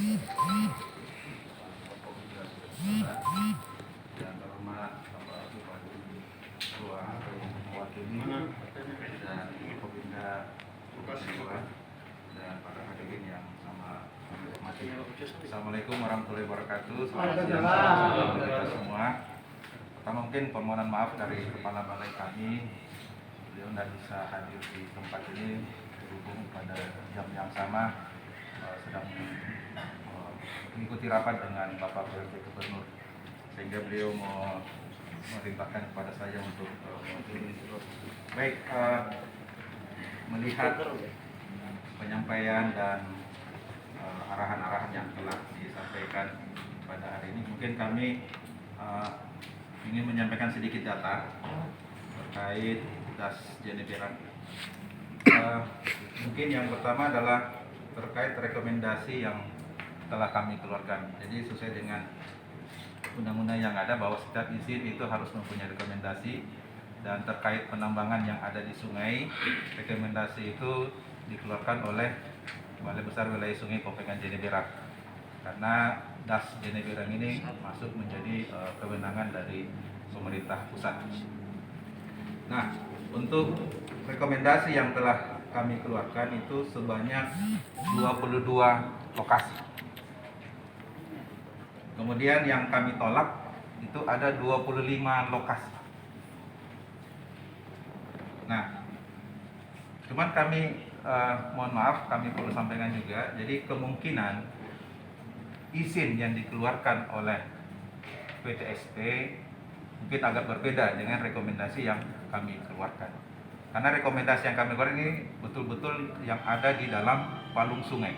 yang terhormat Bapak Bupati Ketua yang mewakili dan Kopinda Bupati dan para hadirin yang sama hormati. Assalamualaikum warahmatullahi wabarakatuh. Selamat siang saudara kita semua. Pertama mungkin permohonan maaf dari Kepala Balai kami, beliau tidak bisa hadir di tempat ini berhubung pada jam yang sama sedang mengikuti rapat dengan Bapak PLT Gubernur, sehingga beliau memerintahkan kepada saya untuk baik melihat penyampaian dan arahan-arahan yang telah disampaikan pada hari ini. Mungkin kami ingin menyampaikan sedikit data terkait Das Jeneberang. Mungkin yang pertama adalah terkait rekomendasi yang telah kami keluarkan. Jadi sesuai dengan undang-undang yang ada bahwa setiap izin itu harus mempunyai rekomendasi, dan terkait penambangan yang ada di sungai, rekomendasi itu dikeluarkan oleh Balai Besar Wilayah Sungai Kopengan Jeneberang, karena Das Jeneberang ini masuk menjadi kewenangan dari pemerintah pusat. Nah, untuk rekomendasi yang telah kami keluarkan itu sebanyak 22 lokasi. Kemudian yang kami tolak itu ada 25 lokasi. Nah, cuman kami mohon maaf, kami perlu sampaikan juga, jadi kemungkinan izin yang dikeluarkan oleh PTSP mungkin agak berbeda dengan rekomendasi yang kami keluarkan. Karena rekomendasi yang kami keluarkan ini betul-betul yang ada di dalam palung sungai.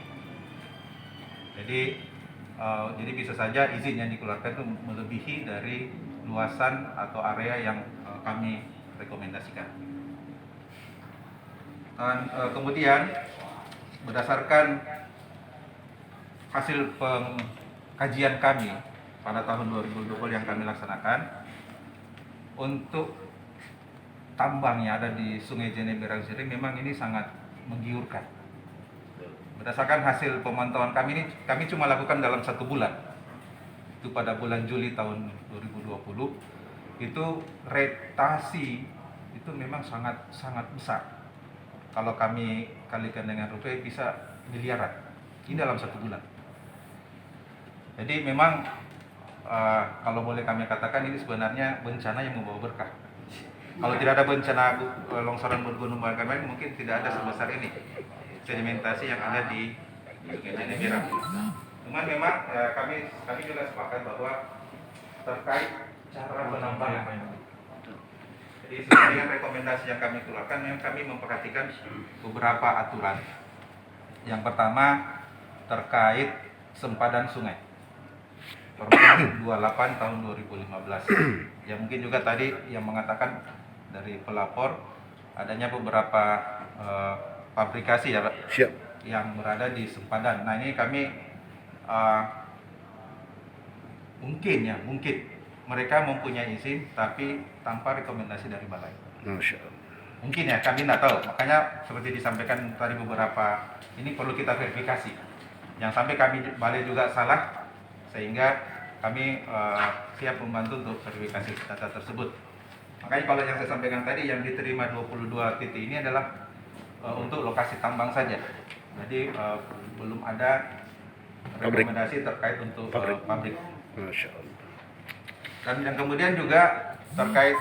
Jadi bisa saja izin yang dikeluarkan itu melebihi dari luasan atau area yang kami rekomendasikan. Dan kemudian berdasarkan hasil pengkajian kami pada tahun 2020 yang kami laksanakan, untuk tambang yang ada di Sungai Jeneberang sendiri memang ini sangat menggiurkan. Berdasarkan hasil pemantauan kami ini, kami cuma lakukan dalam 1 bulan. Itu pada bulan Juli tahun 2020, itu retasi itu memang sangat besar. Kalau kami kalikan dengan rupiah bisa miliaran. Ini dalam 1 bulan. Jadi memang kalau boleh kami katakan ini sebenarnya bencana yang membawa berkah. Kalau tidak ada bencana longsoran bergunung kemarin, mungkin tidak ada sebesar ini sedimentasi yang ada di Sungai Jeneberang. Cuman memang kami juga sepakat bahwa terkait cara penambangan. Jadi sesuai dengan rekomendasi yang kami keluarkan, memang kami memperhatikan beberapa aturan. Yang pertama terkait sempadan sungai. Permen 28 tahun 2015. Ya mungkin juga tadi yang mengatakan dari pelapor adanya beberapa pabrikasi ya, Siap. Yang berada di sempadan. Nah ini kami mungkin mereka mempunyai izin tapi tanpa rekomendasi dari balai. Mungkin ya, kami tidak tahu. Makanya seperti disampaikan tadi beberapa, ini perlu kita verifikasi. Yang sampai kami balai juga salah, sehingga kami siap membantu untuk verifikasi data tersebut. Makanya kalau yang saya sampaikan tadi, yang diterima 22 titik ini adalah untuk lokasi tambang saja. Jadi belum ada rekomendasi terkait untuk pabrik. Dan yang kemudian juga terkait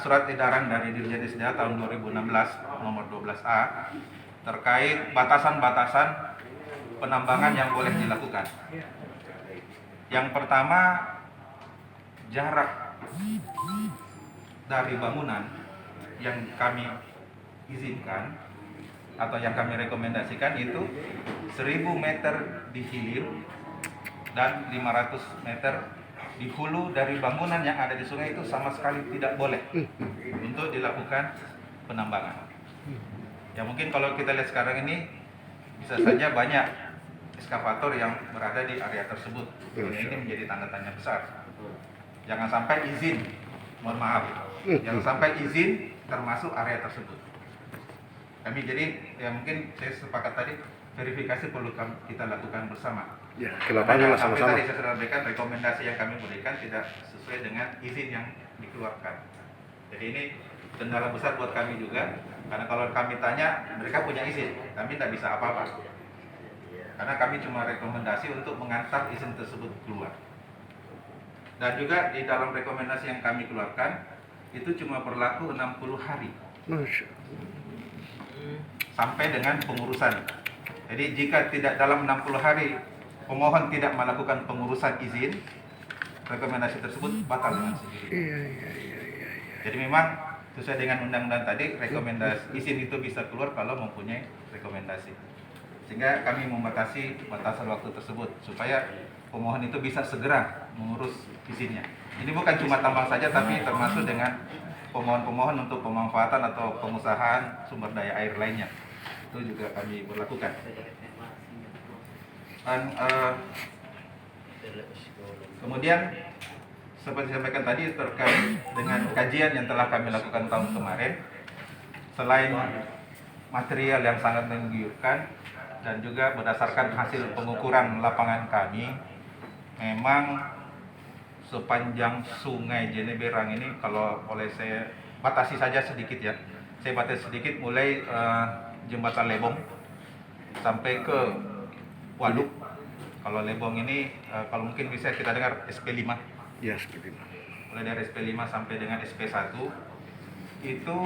surat edaran dari Dirjen SDA tahun 2016 nomor 12A terkait batasan-batasan penambangan yang boleh dilakukan. Yang pertama, jarak dari bangunan yang kami izinkan atau yang kami rekomendasikan itu 1000 meter di hilir dan 500 meter di hulu dari bangunan yang ada di sungai, itu sama sekali tidak boleh untuk dilakukan penambangan. Ya mungkin kalau kita lihat sekarang ini bisa saja banyak eskavator yang berada di area tersebut. Ini menjadi tanda tanya besar. Jangan sampai izin, mohon maaf, jangan sampai izin termasuk area tersebut. Kami jadi ya mungkin saya sepakat tadi verifikasi perlu kita lakukan bersama. Ya, ke lapangan lah Sampai sama-sama. tadi saya sudah sampaikan rekomendasi yang kami berikan tidak sesuai dengan izin yang dikeluarkan. Jadi ini kendala besar buat kami juga, karena kalau kami tanya mereka punya izin, kami tidak bisa apa-apa. Karena kami cuma rekomendasi untuk mengantar izin tersebut keluar. Dan juga di dalam rekomendasi yang kami keluarkan itu cuma berlaku 60 hari Masya. sampai dengan pengurusan. Jadi jika tidak dalam 60 hari pemohon tidak melakukan pengurusan izin, rekomendasi tersebut batal dengan sendiri. Iya. Jadi memang sesuai dengan undang-undang tadi, rekomendasi izin itu bisa keluar kalau mempunyai rekomendasi. Sehingga kami membatasi batasan waktu tersebut supaya pemohon itu bisa segera mengurus izinnya. Ini bukan cuma tambang saja, tapi termasuk dengan pemohon-pemohon untuk pemanfaatan atau pengusahaan sumber daya air lainnya. Itu juga kami berlakukan. Dan kemudian seperti disampaikan tadi terkait dengan kajian yang telah kami lakukan tahun kemarin, selain material yang sangat menggiurkan dan juga berdasarkan hasil pengukuran lapangan kami, memang sepanjang Sungai Jeneberang ini, kalau boleh saya batasi saja sedikit ya, saya batasi sedikit mulai jembatan Lebong sampai ke Waduk. Kalau Lebong ini kalau mungkin bisa kita dengar SP5. Ya, seperti itu. Mulai dari SP5 sampai dengan SP1 itu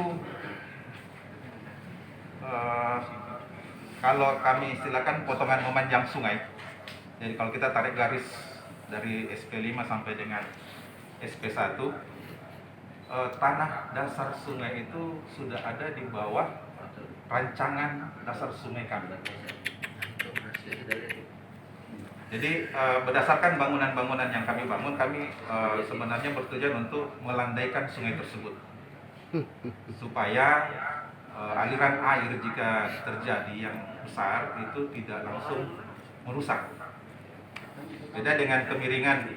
kalau kami istilahkan potongan memanjang sungai. Jadi kalau kita tarik garis dari SP5 sampai dengan SP1, tanah dasar sungai itu sudah ada di bawah rancangan dasar sungai kami. Jadi berdasarkan bangunan-bangunan yang kami bangun, kami sebenarnya bertujuan untuk melandaikan sungai tersebut supaya aliran air jika terjadi yang besar itu tidak langsung merusak. Beda dengan kemiringan,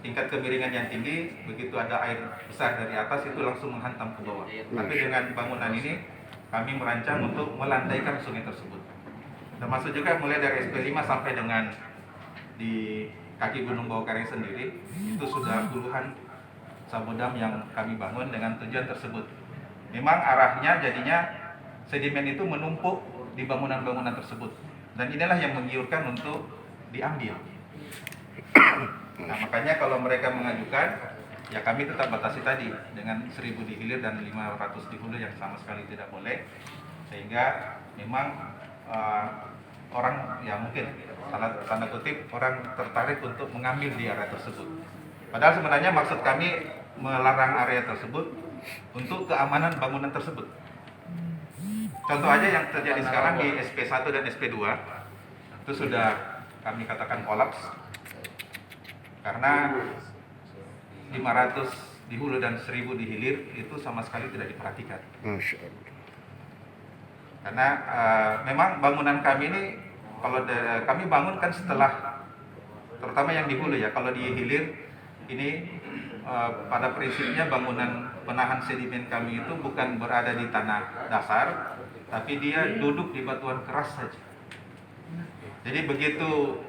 tingkat kemiringan yang tinggi, begitu ada air besar dari atas itu langsung menghantam ke bawah. Tapi dengan bangunan ini kami merancang untuk melandaikan sungai tersebut. Termasuk juga mulai dari SP5 sampai dengan di kaki Gunung Bawakaraeng sendiri, itu sudah puluhan sabodam yang kami bangun dengan tujuan tersebut. Memang arahnya jadinya sedimen itu menumpuk di bangunan-bangunan tersebut, dan inilah yang menggiurkan untuk diambil. Nah, makanya kalau mereka mengajukan, ya kami tetap batasi tadi dengan 1000 di hilir dan 500 di hulu yang sama sekali tidak boleh, sehingga memang orang ya mungkin tanda kutip orang tertarik untuk mengambil di area tersebut. Padahal sebenarnya maksud kami melarang area tersebut untuk keamanan bangunan tersebut. Contoh aja yang terjadi sekarang di SP1 dan SP2 itu sudah kami katakan kolaps karena 500 di hulu dan 1000 di hilir itu sama sekali tidak diperhatikan. Masya Allah. Karena memang bangunan kami ini kalau kami bangun kan setelah, terutama yang di hulu ya, kalau di hilir ini pada prinsipnya bangunan penahan sedimen kami itu bukan berada di tanah dasar, tapi dia duduk di batuan keras saja. Jadi begitu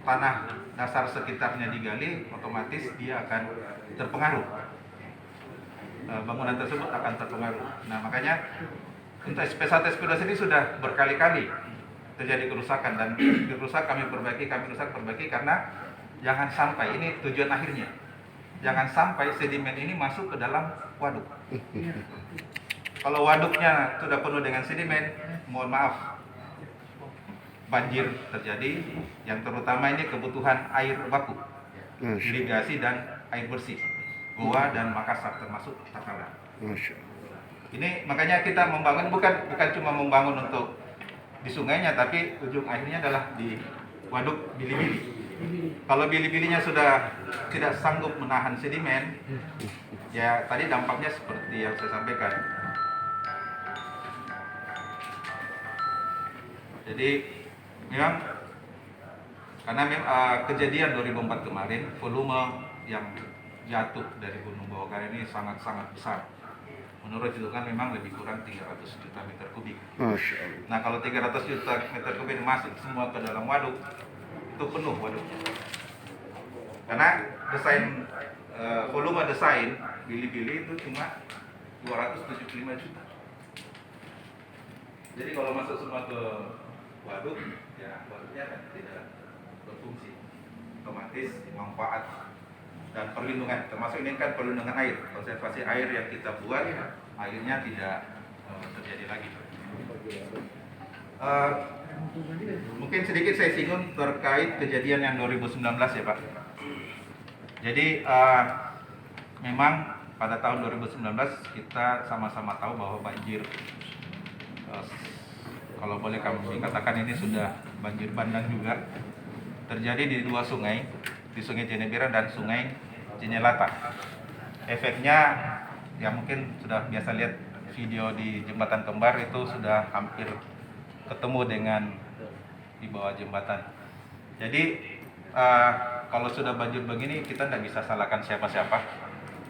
tanah dasar sekitarnya digali, otomatis dia akan terpengaruh. Bangunan tersebut akan terpengaruh. Nah makanya untuk SP1, SP2 ini sudah berkali-kali terjadi kerusakan, dan kerusakan kami perbaiki karena jangan sampai, ini tujuan akhirnya, jangan sampai sedimen ini masuk ke dalam waduk. Kalau waduknya sudah penuh dengan sedimen, mohon maaf, banjir terjadi, yang terutama ini kebutuhan air baku, irigasi dan air bersih, Goa dan Makassar termasuk Takalar. Ini makanya kita membangun bukan cuma membangun untuk di sungainya, tapi ujung akhirnya adalah di waduk Bili-Bili. Kalau Bili-Bilinya sudah tidak sanggup menahan sedimen, ya tadi dampaknya seperti yang saya sampaikan. Jadi memang karena kejadian 2004 kemarin, volume yang jatuh dari Gunung Bawakaraeng ini sangat-sangat besar, menurut hitungan memang lebih kurang 300 juta meter kubik. Masya Allah. Nah kalau 300 juta meter kubik masuk semua ke dalam waduk, itu penuh waduknya. Karena desain volume desain Bili-Bili itu cuma 275 juta. Jadi kalau masuk semua ke waduk, ya waduknya kan tidak berfungsi. Otomatis manfaat dan perlindungan, termasuk ini kan perlindungan air, konservasi air yang kita buat, airnya tidak terjadi lagi. Mungkin sedikit saya singgung terkait kejadian yang 2019 ya Pak. Jadi memang pada tahun 2019 kita sama-sama tahu bahwa banjir, kalau boleh kami katakan ini sudah banjir bandang juga, terjadi di dua sungai, di Sungai Jeneberang dan Sungai Jenyelata. Efeknya ya mungkin sudah biasa lihat video di jembatan kembar itu sudah hampir ketemu dengan di bawah jembatan. Jadi kalau sudah banjir begini kita tidak bisa salahkan siapa-siapa.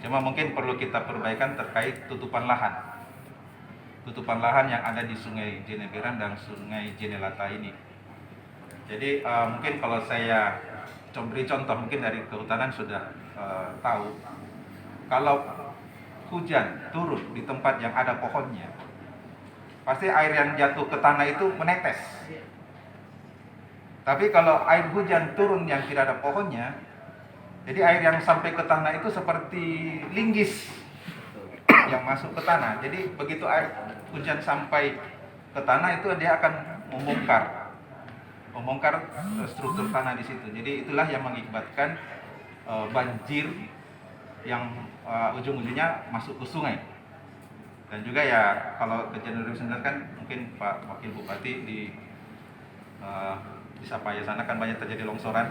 Cuma mungkin perlu kita perbaikan terkait tutupan lahan. Tutupan lahan yang ada di Sungai Jeneberang dan Sungai Jenyelata ini. Jadi mungkin kalau saya beri contoh, mungkin dari kehutanan sudah tahu, kalau hujan turun di tempat yang ada pohonnya, pasti air yang jatuh ke tanah itu menetes. Tapi kalau air hujan turun yang tidak ada pohonnya, jadi air yang sampai ke tanah itu seperti linggis yang masuk ke tanah. Jadi begitu air hujan sampai ke tanah itu dia akan membongkar struktur tanah di situ. Jadi itulah yang mengakibatkan banjir yang ujung-ujungnya masuk ke sungai. Dan juga ya kalau kejadian 2019 kan mungkin Pak Wakil Bupati di Sapaya sana kan banyak terjadi longsoran.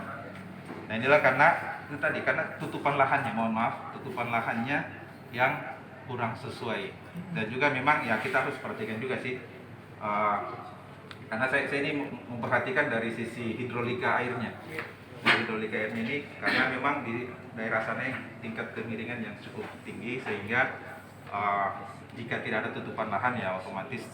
Nah inilah karena itu tadi, karena tutupan lahannya, mohon maaf, tutupan lahannya yang kurang sesuai. Dan juga memang ya kita harus perhatikan juga sih, karena saya ini memperhatikan dari sisi hidrolika airnya. Hidrolika airnya ini karena memang di daerah sana tingkat kemiringan yang cukup tinggi, sehingga jika tidak ada tutupan lahan ya otomatis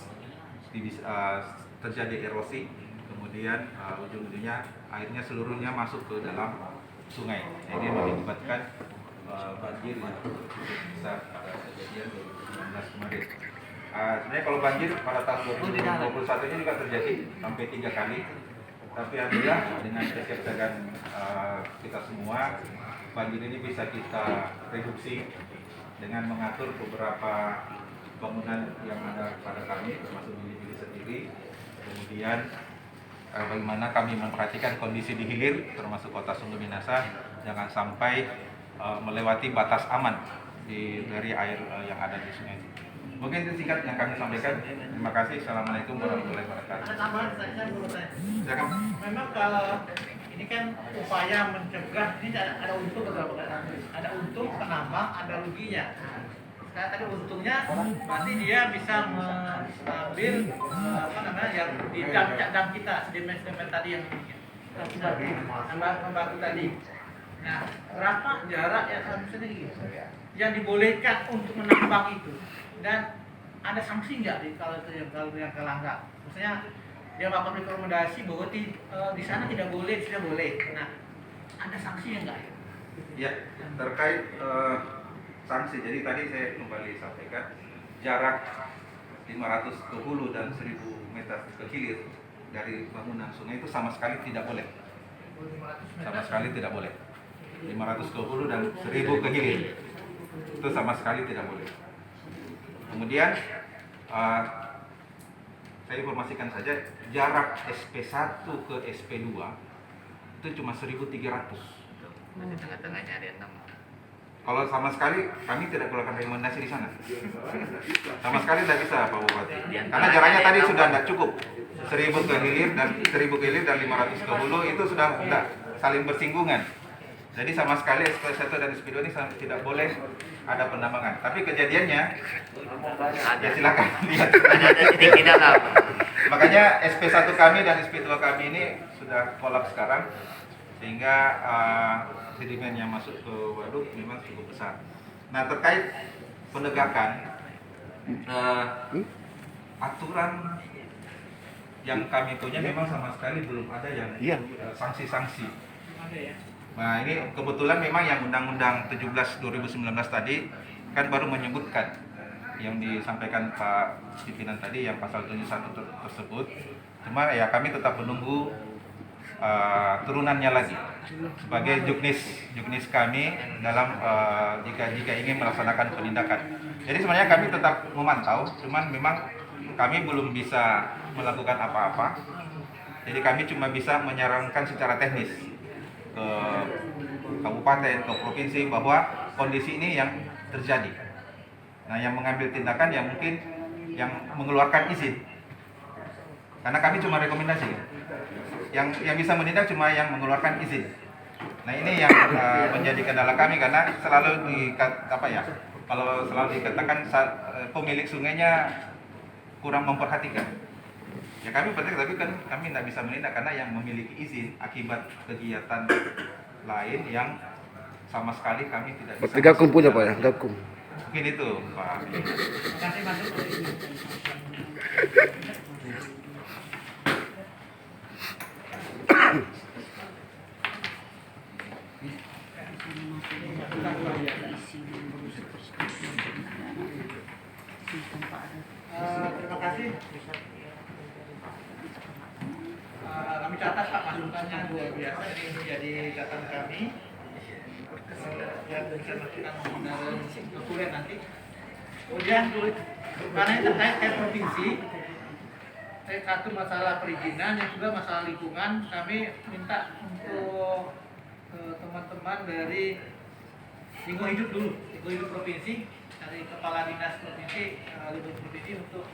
terjadi erosi, kemudian ujung-ujungnya airnya seluruhnya masuk ke dalam sungai. Jadi mengakibatkan banjir yang besar pada kejadian 2019 kemarin. Sebenarnya kalau banjir pada tahun 2021 ini juga terjadi sampai 3 kali. Tapi alhamdulillah dengan kesiapsiagaan kita semua, banjir ini bisa kita reduksi dengan mengatur beberapa bangunan yang ada pada kami, termasuk Bili-Bili sendiri. Kemudian bagaimana kami memperhatikan kondisi di hilir, termasuk kota Sungguh Minasa, jangan sampai melewati batas aman dari air yang ada di sungai. Mungkin itu singkat yang kami sampaikan. Terima kasih. Assalamualaikum warahmatullahi wabarakatuh. Ada tambahan saya menurut saya. Silakan. Memang kalau ini kan upaya mencegah, ini ada untung beberapa kali. Ada untung penambang, ada ruginya. Nah, tadi untungnya berarti dia bisa mengambil yang di dam kita, sedimen tadi yang membantu tadi. Nah, berapa jarak yang harusnya yang dibolehkan untuk menambang itu, dan ada sanksi nggak kalau yang kelanggar? Maksudnya dia akan rekomendasi bahwa di sana tidak boleh, di sini boleh. Nah, ada sanksinya nggak? Ya, terkait sanksi. Jadi tadi saya kembali sampaikan jarak 500 ke hulu dan 1000 meter ke hilir dari bangunan sungai itu sama sekali tidak boleh. Sama sekali tidak boleh. 500 ke hulu dan 1000 ke hilir itu sama sekali tidak boleh. Kemudian saya informasikan saja, jarak SP1 ke SP2 itu cuma 1300. Masih tengah-tengahnya ada yang tambah. Kalau sama sekali kami tidak keluarkan rekomendasi di sana. Sama sekali tidak bisa Pak Bupati. Karena jaraknya tadi sudah tidak cukup. 1000 ke hilir dan 500 ke hulu itu sudah tidak saling bersinggungan. Jadi sama sekali SP1 dan SP2 ini tidak boleh ada penambangan. Tapi kejadiannya ya silakan lihat. Makanya SP1 kami dan SP2 kami ini sudah kolaps sekarang, sehingga sedimen yang masuk ke waduk memang cukup besar. Nah terkait penegakan aturan yang kami punya memang sama sekali belum ada yang Iya. sanksi-sanksi. Ada ya. Nah ini kebetulan memang yang Undang-Undang 17 2019 tadi kan baru menyebutkan yang disampaikan Pak pimpinan tadi yang pasal 71 tersebut. Cuma ya kami tetap menunggu turunannya lagi sebagai juknis kami dalam jika ingin melaksanakan penindakan. Jadi sebenarnya kami tetap memantau, cuman memang kami belum bisa melakukan apa-apa. Jadi kami cuma bisa menyarankan secara teknis ke kabupaten, ke provinsi bahwa kondisi ini yang terjadi. Nah, yang mengambil tindakan yang mungkin yang mengeluarkan izin. Karena kami cuma rekomendasi. Yang bisa menindak cuma yang mengeluarkan izin. Nah, ini yang menjadi kendala kami karena selalu kalau selalu dikatakan pemilik sungainya kurang memperhatikan. Ya kami berarti tapi kan kami tidak bisa menindak karena yang memiliki izin akibat kegiatan lain yang sama sekali kami tidak bisa. Berarti Gakum punya Pak ya, Gakum. Mungkin itu Pak. Terima kasih Mas. Terima kasih. Kami catat Pak masukannya luar biasa, ini menjadi catatan kami yang bisa melakukan dokumen nanti. Kemudian karena ini terkait provinsi, satu masalah perizinan yang juga masalah lingkungan, kami minta untuk teman-teman dari lingkungan hidup dulu, lingkungan hidup provinsi, dari kepala dinas provinsi, lingkungan provinsi untuk